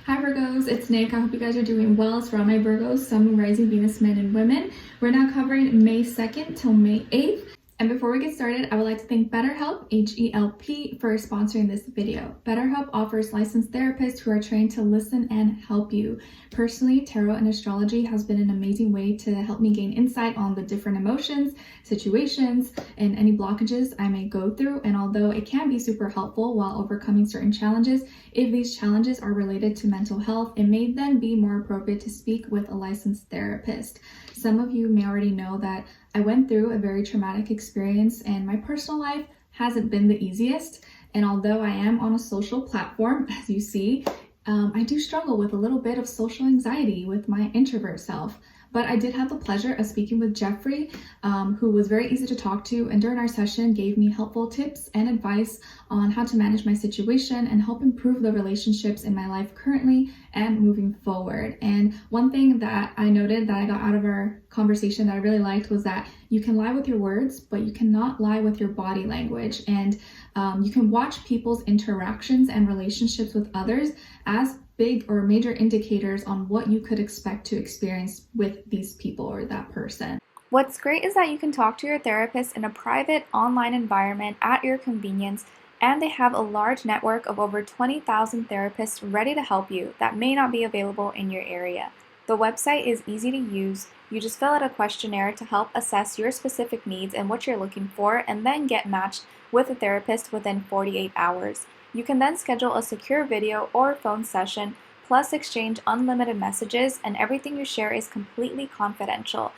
Hi Virgos, it's Nick. I hope you guys are doing well. It's for all my Virgos, Sun, Moon, Rising, Venus, men, and women. We're now covering May 2nd till May 8th. And before we get started, I would like to thank BetterHelp, H-E-L-P, for sponsoring this video. BetterHelp offers licensed therapists who are trained to listen and help you. Personally, tarot and astrology has been an amazing way to help me gain insight on the different emotions, situations, and any blockages I may go through. And although it can be super helpful while overcoming certain challenges, if these challenges are related to mental health, it may then be more appropriate to speak with a licensed therapist. Some of you may already know that I went through a very traumatic experience and my personal life hasn't been the easiest. And although I am on a social platform, as you see, I do struggle with a little bit of social anxiety with my introvert self. But I did have the pleasure of speaking with Jeffrey, who was very easy to talk to, and during our session gave me helpful tips and advice on how to manage my situation and help improve the relationships in my life currently and moving forward. And one thing that I noted that I got out of our conversation that I really liked was that you can lie with your words, but you cannot lie with your body language. And you can watch people's interactions and relationships with others as big or major indicators on what you could expect to experience with these people or that person. What's great is that you can talk to your therapist in a private online environment at your convenience, and they have a large network of over 20,000 therapists ready to help you that may not be available in your area. The website is easy to use. You just fill out a questionnaire to help assess your specific needs and what you're looking for, and then get matched with a therapist within 48 hours. You can then schedule a secure video or phone session, plus exchange unlimited messages, and everything you share is completely confidential.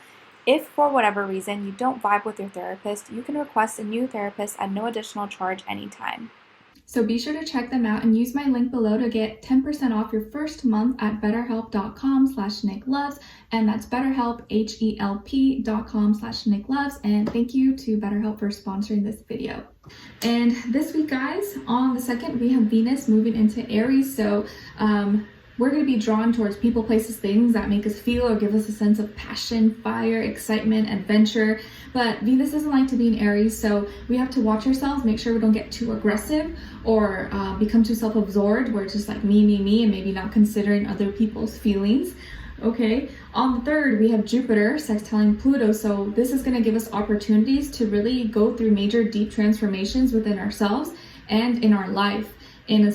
If for whatever reason you don't vibe with your therapist, you can request a new therapist at no additional charge anytime. So be sure to check them out and use my link below to get 10% off your first month at betterhelp.com/Nicloves, and that's BetterHelp, HELP.com/Nicloves. And thank you to BetterHelp for sponsoring this video. And this week, guys, on the 2nd, we have Venus moving into Aries. So we're going to be drawn towards people, places, things that make us feel or give us a sense of passion, fire, excitement, adventure. But Venus doesn't like to be in Aries, so we have to watch ourselves, make sure we don't get too aggressive or become too self-absorbed where it's just like me, and maybe not considering other people's feelings. Okay, on the 3rd, we have Jupiter sextiling Pluto, so this is going to give us opportunities to really go through major deep transformations within ourselves and in our life. And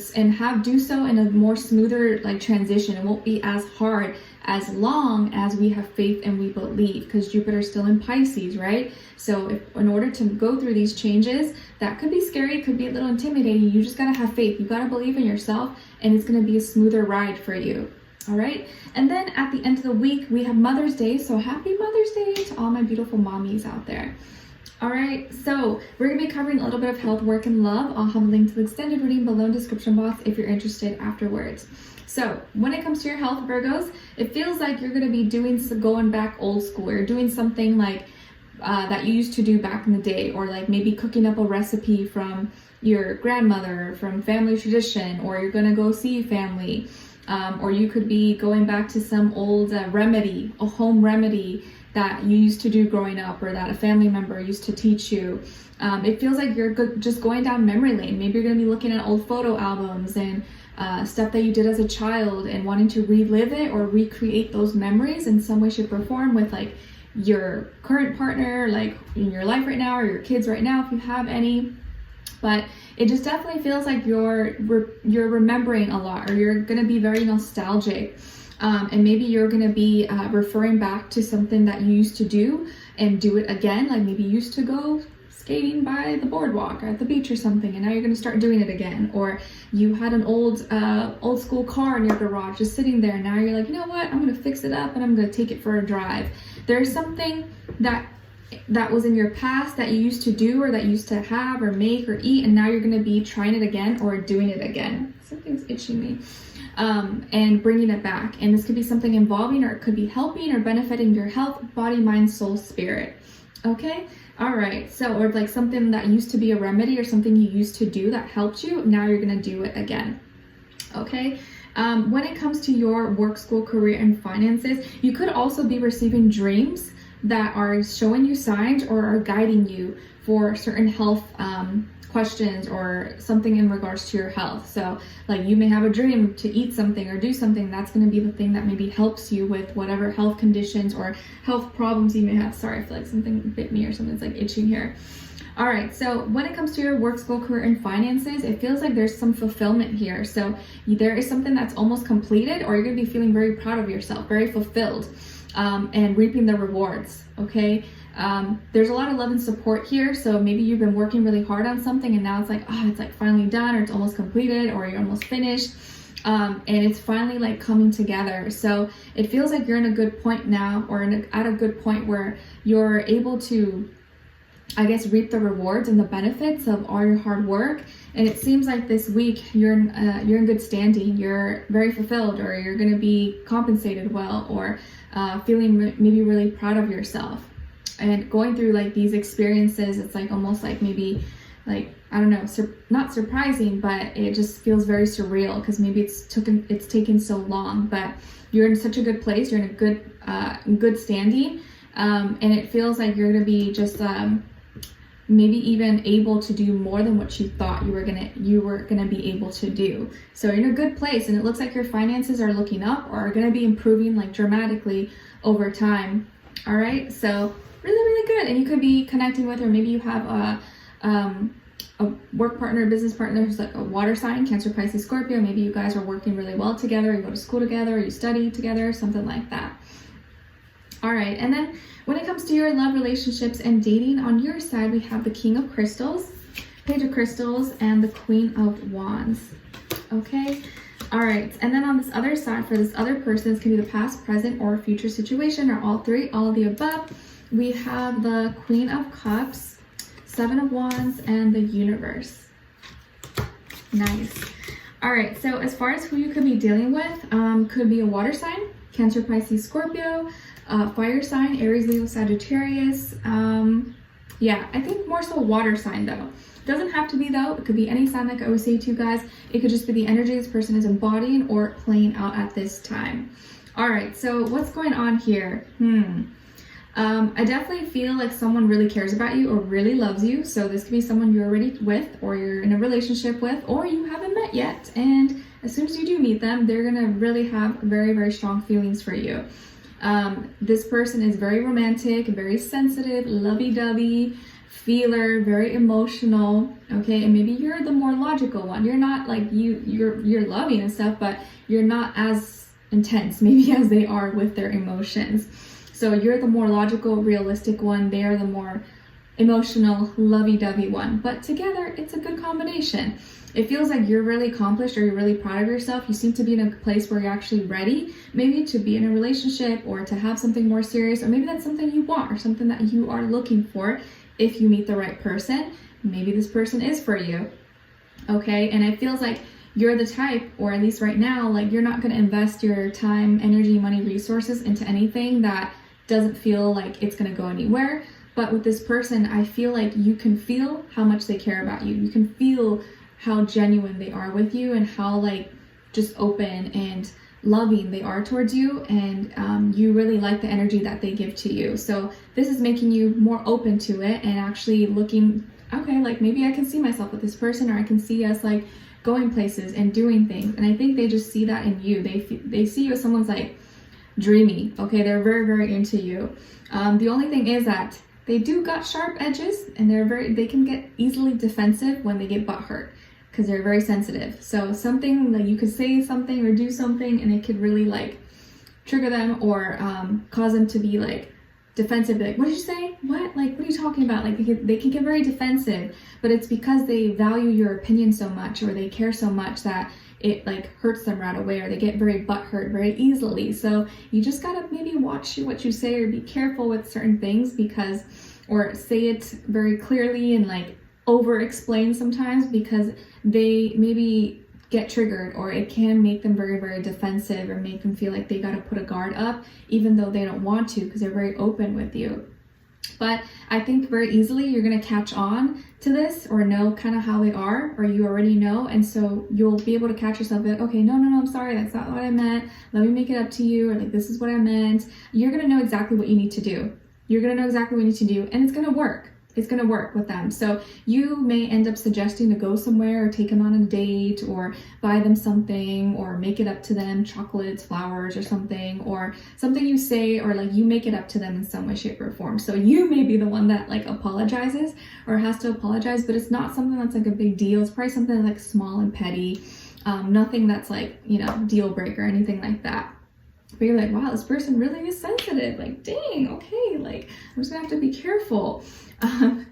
do so in a more smoother transition. It won't be as hard as long as we have faith and we believe, because Jupiter's still in Pisces, right? So in order to go through these changes, that could be scary, it could be a little intimidating. You just gotta have faith. You gotta believe in yourself, and it's gonna be a smoother ride for you. All right. And then at the end of the week, we have Mother's Day. So happy Mother's Day to all my beautiful mommies out there. All right, so we're going to be covering a little bit of health, work, and love. I'll have a link to the extended reading below in the description box if you're interested afterwards. So when it comes to your health, Virgos, it feels like you're going to be going back old school, or doing something like that you used to do back in the day, or like maybe cooking up a recipe from your grandmother, from family tradition, or you're going to go see family, or you could be going back to some old remedy, a home remedy that you used to do growing up, or that a family member used to teach you. It feels like you're just going down memory lane. Maybe you're going to be looking at old photo albums and stuff that you did as a child and wanting to relive it or recreate those memories in some way, shape, or form with like your current partner, like in your life right now, or your kids right now if you have any. But it just definitely feels like you're remembering a lot, or you're going to be very nostalgic. And maybe you're going to be referring back to something that you used to do and do it again. Like maybe you used to go skating by the boardwalk or at the beach or something, and now you're going to start doing it again. Or you had an old school car in your garage just sitting there, and now you're like, you know what, I'm going to fix it up and I'm going to take it for a drive. There's something that was in your past that you used to do, or that you used to have or make or eat, and now you're going to be trying it again or doing it again. Something's itching me. And bringing it back. And this could be something involving, or it could be helping or benefiting your health, body, mind, soul, spirit. Okay? All right. So, or like something that used to be a remedy or something you used to do that helped you, now you're going to do it again. Okay? When it comes to your work, school, career, and finances, you could also be receiving dreams that are showing you signs or are guiding you for certain health questions or something in regards to your health. So like you may have a dream to eat something or do something. That's going to be the thing that maybe helps you with whatever health conditions or health problems you may have. Sorry, I feel like something bit me or something's like itching here. All right, so when it comes to your work, school, career, and finances, it feels like there's some fulfillment here. So there is something that's almost completed, or you're going to be feeling very proud of yourself, very fulfilled, and reaping the rewards, okay? There's a lot of love and support here. So maybe you've been working really hard on something and now it's like, oh, it's like finally done, or it's almost completed, or you're almost finished. And it's finally like coming together. So it feels like you're in a good point now, or at a good point where you're able to, I guess, reap the rewards and the benefits of all your hard work. And it seems like this week you're in good standing, you're very fulfilled, or you're going to be compensated well, or feeling maybe really proud of yourself. And going through like these experiences, it's like almost like maybe like, I don't know, not surprising, but it just feels very surreal because maybe it's taken so long. But you're in such a good place, you're in a good standing, and it feels like you're gonna be just maybe even able to do more than what you thought you were gonna be able to do. So you're in a good place, and it looks like your finances are looking up or are gonna be improving like dramatically over time. All right, so really good. And you could be connecting with, or maybe you have a work partner, a business partner who's like a water sign, Cancer, Pisces, Scorpio. Maybe you guys are working really well together, you go to school together, or you study together, something like that. All right, and then when it comes to your love, relationships, and dating, on your side, we have the King of Crystals, Page of Crystals, and the Queen of Wands. Okay, all right, and then on this other side, for this other person, this can be the past, present, or future situation, or all three, all of the above. We have the Queen of Cups, Seven of Wands, and the Universe. Nice. All right, so as far as who you could be dealing with, could be a water sign, Cancer, Pisces, Scorpio, fire sign, Aries, Leo, Sagittarius. Yeah, I think more so water sign though. Doesn't have to be though. It could be any sign, like I always say to you guys. It could just be the energy this person is embodying or playing out at this time. All right, so what's going on here? I definitely feel like someone really cares about you or really loves you. So this could be someone you're already with, or you're in a relationship with, or you haven't met yet. And as soon as you do meet them, they're gonna really have very strong feelings for you. This person is very romantic, very sensitive, lovey-dovey, feeler, very emotional, okay? And maybe you're the more logical one. You're not like you're loving and stuff, but you're not as intense maybe as they are with their emotions. So you're the more logical, realistic one. They are the more emotional, lovey-dovey one. But together, it's a good combination. It feels like you're really accomplished, or you're really proud of yourself. You seem to be in a place where you're actually ready, maybe to be in a relationship or to have something more serious, or maybe that's something you want or something that you are looking for if you meet the right person. Maybe this person is for you, okay? And it feels like you're the type, or at least right now, like you're not going to invest your time, energy, money, resources into anything that doesn't feel like it's going to go anywhere. But with this person, I feel like you can feel how much they care about you. You can feel how genuine they are with you, and how like just open and loving they are towards you, and you really like the energy that they give to you. So this is making you more open to it and actually looking, okay, like maybe I can see myself with this person, or I can see us like going places and doing things. And I think they just see that in you. They see you as someone's like dreamy, okay? They're very into you. The only thing is that they do got sharp edges, and they can get easily defensive when they get butthurt, because they're very sensitive. So something like you could say something or do something, and it could really like trigger them, or cause them to be like defensive. Like, what did you say? What? Like, what are you talking about? Like they can get very defensive, but it's because they value your opinion so much, or they care so much that it like hurts them right away, or they get very butthurt very easily. So you just gotta maybe watch what you say, or be careful with certain things, because, or say it very clearly and like over explain sometimes, because they maybe get triggered, or it can make them very defensive, or make them feel like they got to put a guard up even though they don't want to, because they're very open with you. But I think very easily you're going to catch on to this, or know kind of how they are, or you already know, and so you'll be able to catch yourself like, okay, no, I'm sorry, that's not what I meant, let me make it up to you, or like, this is what I meant. You're going to know exactly what you need to do. You're going to know exactly what you need to do, and it's going to work. it's going to work with them. So you may end up suggesting to go somewhere or take them on a date or buy them something or make it up to them, chocolates, flowers or something you say, or like you make it up to them in some way, shape or form. So you may be the one that like apologizes or has to apologize, but it's not something that's like a big deal. It's probably something like small and petty, nothing that's like, deal breaker or anything like that. But you're like, wow, this person really is sensitive. Like, dang, okay, like I'm just gonna have to be careful. And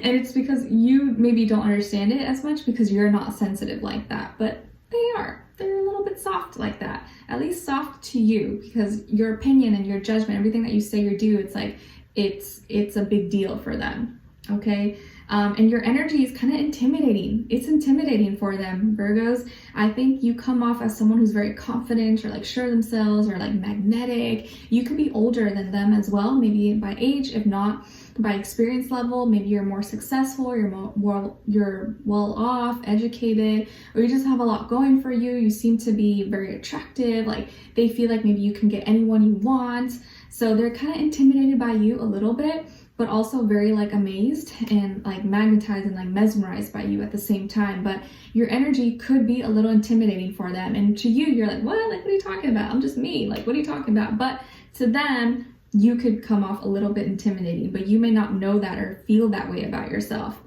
it's because you maybe don't understand it as much because you're not sensitive like that, but they are. They're a little bit soft like that, at least soft to you, because your opinion and your judgment, everything that you say or do, it's like, it's a big deal for them, okay? And your energy is kind of intimidating. It's intimidating for them, Virgos. I think you come off as someone who's very confident or like sure of themselves or like magnetic. You could be older than them as well, maybe by age, if not by experience level. Maybe you're more successful, you're well off, educated, or you just have a lot going for you. You seem to be very attractive. Like they feel like maybe you can get anyone you want. So they're kind of intimidated by you a little bit, but also very like amazed and like magnetized and like mesmerized by you at the same time. But your energy could be a little intimidating for them. And to you, you're like, what? Like, what are you talking about? I'm just me. Like, what are you talking about? But to them, you could come off a little bit intimidating, but you may not know that or feel that way about yourself.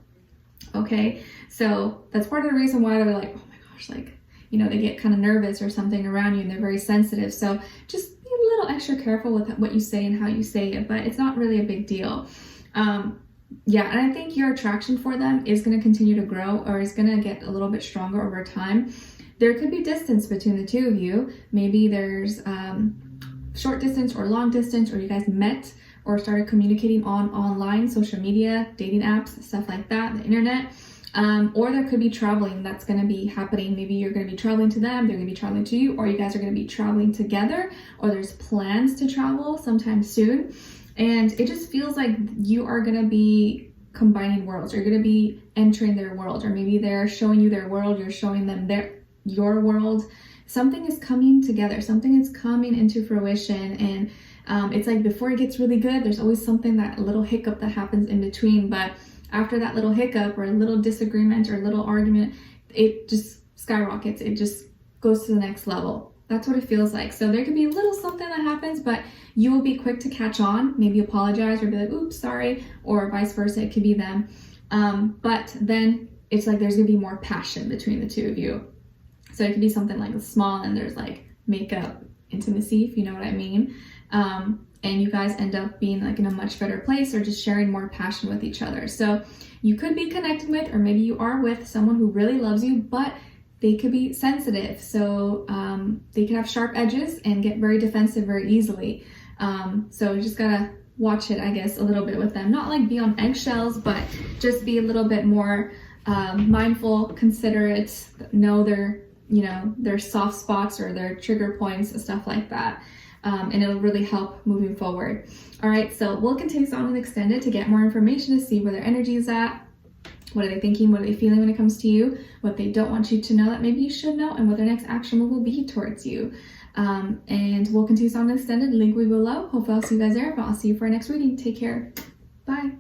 Okay. So that's part of the reason why they're like, oh my gosh, like, they get kind of nervous or something around you and they're very sensitive. So just be a little extra careful with what you say and how you say it, but it's not really a big deal. Yeah, and I think your attraction for them is going to continue to grow or is going to get a little bit stronger over time. There could be distance between the two of you. Maybe there's short distance or long distance, or you guys met or started communicating online, social media, dating apps, stuff like that, the internet. Or there could be traveling that's going to be happening. Maybe you're going to be traveling to them, they're going to be traveling to you, or you guys are going to be traveling together, or there's plans to travel sometime soon. And it just feels like you are going to be combining worlds. You're going to be entering their world, or maybe they're showing you their world, you're showing them your world. Something is coming together. Something is coming into fruition. And it's like before it gets really good, there's always something, that little hiccup that happens in between. But after that little hiccup or a little disagreement or a little argument, it just skyrockets. It just goes to the next level. That's what it feels like. So there could be a little something that happens, but you will be quick to catch on, maybe apologize or be like, oops, sorry, or vice versa. It could be them. But then it's like there's gonna be more passion between the two of you. So it could be something like small and there's like makeup intimacy, if you know what I mean. And you guys end up being like in a much better place or just sharing more passion with each other. So you could be connecting with, or maybe you are with someone who really loves you, but they could be sensitive. So they can have sharp edges and get very defensive very easily. So you just gotta watch it, I guess, a little bit with them. Not like be on eggshells, but just be a little bit more mindful, considerate, know their soft spots or their trigger points and stuff like that. And it'll really help moving forward. All right, so we'll continue on with Extended to get more information, to see where their energy is at. What are they thinking? What are they feeling when it comes to you? What they don't want you to know that maybe you should know, and what their next action move will be towards you. And we'll continue on with Extended. Link will be below. Hopefully I'll see you guys there, but I'll see you for our next reading. Take care. Bye.